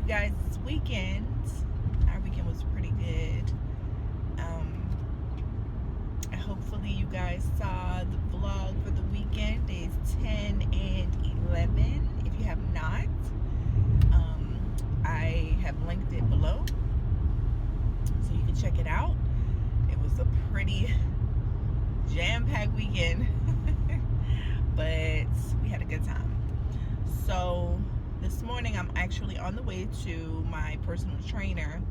guys this weekend. Our weekend was pretty good. Hopefully you guys saw the vlog for the weekend, days 10 and 11. If you have not, I have linked it below so you can check it out. It was a pretty jam-packed weekend, but we had a good time. So this morning I'm actually on the way to my personal trainer.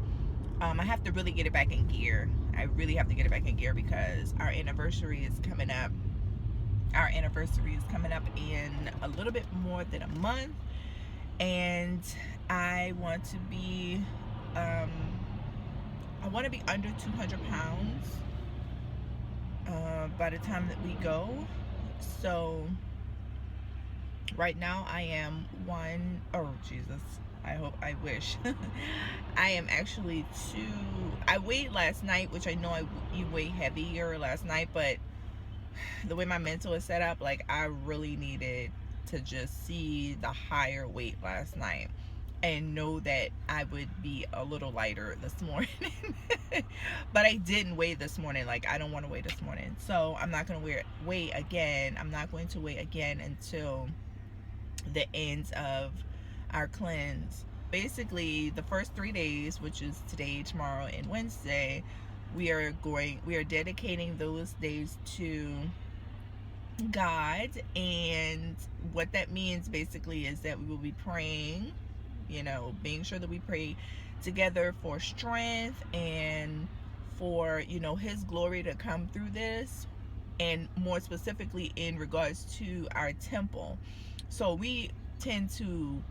I have to really get it back in gear. I really have to get it back in gear because our anniversary is coming up. Our anniversary is coming up in a little bit more than a month, and I want to be under 200 pounds by the time that we go. So right now I am I wish I am actually I weighed last night, which I know you weigh heavier last night, but the way my mental is set up, like, I really needed to just see the higher weight last night and know that I would be a little lighter this morning. But I didn't weigh this morning. Like, I don't want to weigh this morning, so I'm not going to weigh again. I'm not going to weigh again until the end of our cleanse. Basically, the first 3 days, which is today, tomorrow, and Wednesday, we are dedicating those days to God. And what that means basically is that we will be praying, being sure that we pray together for strength and for, His glory to come through this, and more specifically in regards to our temple. So we tend to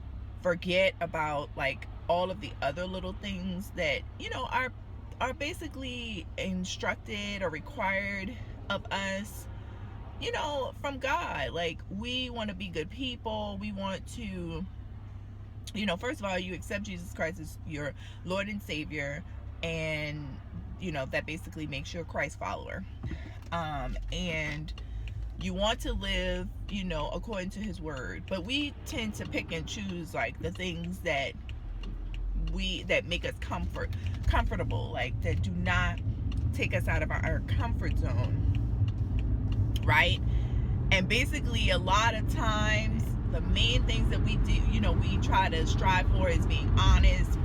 forget about, like, all of the other little things that, are basically instructed or required of us, from God. Like, we want to be good people. We want to, first of all, you accept Jesus Christ as your Lord and Savior, and that basically makes you a Christ follower. And you want to live, according to His word. But we tend to pick and choose, like, the things that make us comfortable, like, that do not take us out of our comfort zone, right? And basically, a lot of times, the main things that we do, we try to strive for is being honest,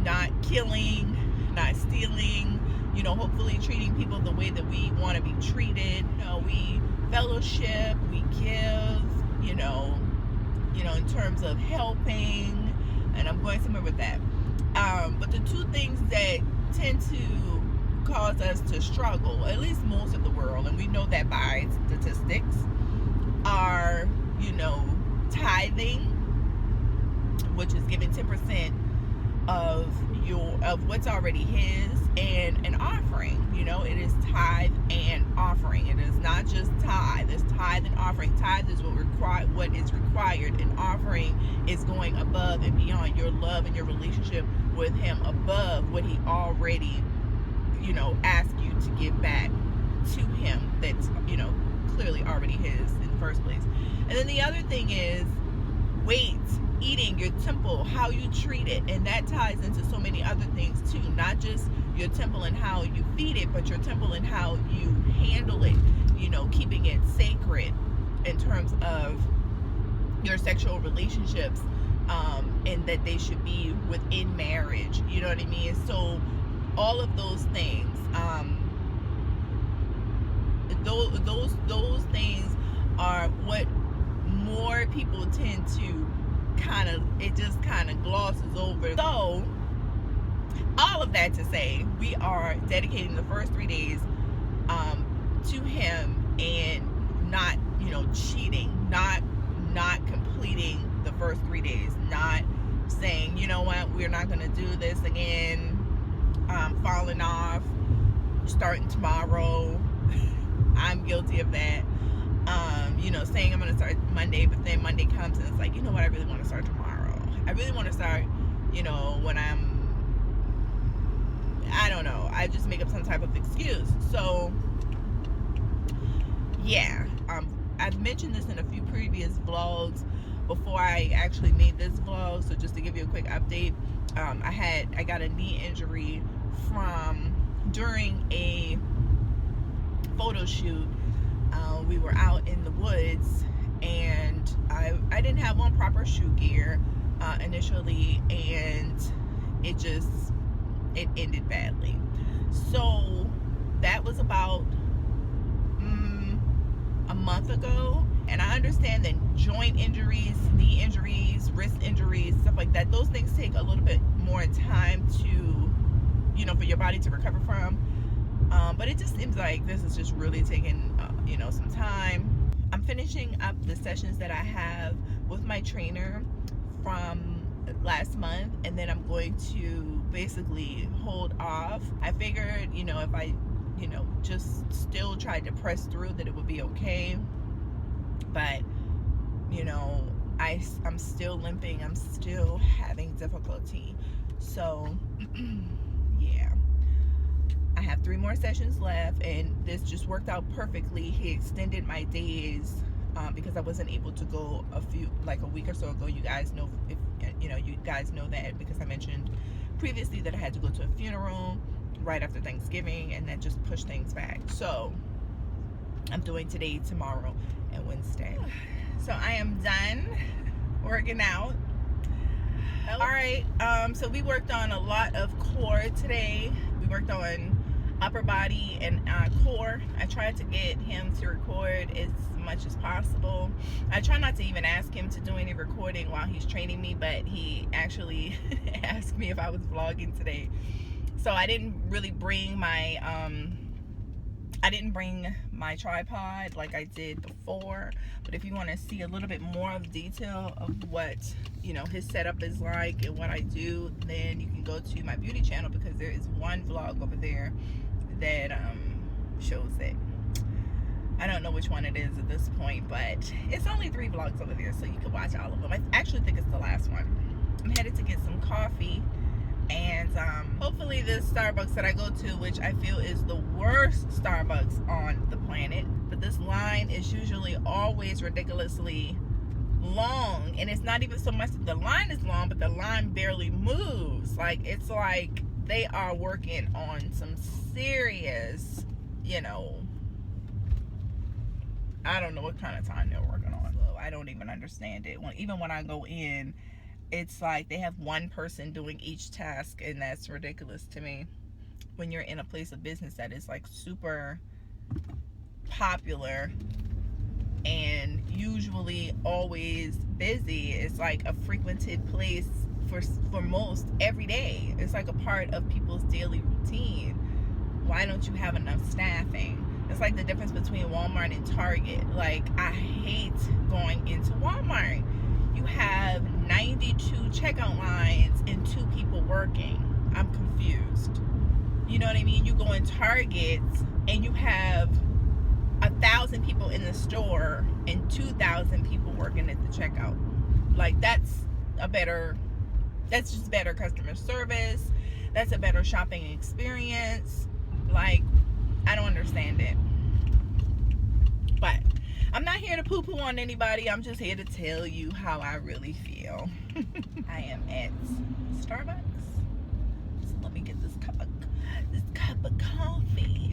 not killing, not stealing, hopefully treating people the way that we want to be treated. We fellowship, we give, in terms of helping, and I'm going somewhere with that. But the two things that tend to cause us to struggle, at least most of the world, and we know that by statistics, are, tithing, which is giving 10% of what's already His, and an offering. It is tithe and offering. It is not just tithe. It's tithe and offering. Tithe is what is required, and offering is going above and beyond your love and your relationship with Him, above what He already, asked you to give back to Him. That's, clearly already His in the first place. And then the other thing is weight, eating, your temple, how you treat it, and that ties into so many other things too. Not just your temple and how you feed it, but your temple and how you handle it, keeping it sacred in terms of your sexual relationships, and that they should be within marriage, you know what I mean? So all of those things, those things are what more people tend to it just kind of glosses over. So all of that to say, we are dedicating the first 3 days to Him, and not, cheating, not completing the first 3 days, not saying, you know what, we're not going to do this again, falling off, starting tomorrow. I'm guilty of that. Saying I'm going to start Monday, but then Monday comes and it's like, you know what, I really want to start tomorrow. I really want to start, when I don't know, I just make up some type of excuse. So, yeah, I've mentioned this in a few previous vlogs, before I actually made this vlog. So just to give you a quick update, I got a knee injury during a photo shoot. We were out in the woods, and I didn't have on proper shoe gear initially, and it ended badly. So that was about a month ago, and I understand that joint injuries, knee injuries, wrist injuries, stuff like that, those things take a little bit more time to, for your body to recover from. But it just seems like this is just really taking, some time. I'm finishing up the sessions that I have with my trainer from last month, and then I'm going to basically hold off. I figured, if I, just still tried to press through, that it would be okay. But, I'm still limping. I'm still having difficulty. So, yeah. I have 3 more sessions left, and this just worked out perfectly. He extended my days because I wasn't able to go a week or so ago. You guys know, you guys know that because I mentioned previously that I had to go to a funeral right after Thanksgiving, and that just pushed things back. So I'm doing today, tomorrow, and Wednesday. So I am done working out. All right, so we worked on a lot of core today. We worked on upper body and core. I tried to get him to record as much as possible. I try not to even ask him to do any recording while he's training me, but he actually asked me if I was vlogging today. So I didn't really bring my tripod like I did before. But if you want to see a little bit more of detail of what his setup is like and what I do, then you can go to my beauty channel, because there is one vlog over there that shows it. I don't know which one it is at this point, but it's only 3 vlogs over there, so you can watch all of them. I actually think it's the last one. I'm headed to get some coffee, and hopefully this Starbucks that I go to, which I feel is the worst Starbucks on the planet, but this line is usually always ridiculously long, and it's not even so much that the line is long, but the line barely moves. Like, it's like they are working on some serious, I don't know what kind of time they're working on. So I don't even understand it. Even when I go in, it's like they have one person doing each task, and that's ridiculous to me. When you're in a place of business that is like super popular and usually always busy, it's like a frequented place for most every day. It's like a part of people's daily routine. Why don't you have enough staffing? It's like the difference between Walmart and Target. Like, I hate going into Walmart. You have 92 checkout lines and 2 people working. I'm confused. You know what I mean? You go in Target and you have 1,000 people in the store and 2,000 people working at the checkout. Like, that's just better customer service. That's a better shopping experience. Like, I don't understand it. But I'm not here to poo-poo on anybody. I'm just here to tell you how I really feel. I am at Starbucks. So let me get this cup of coffee.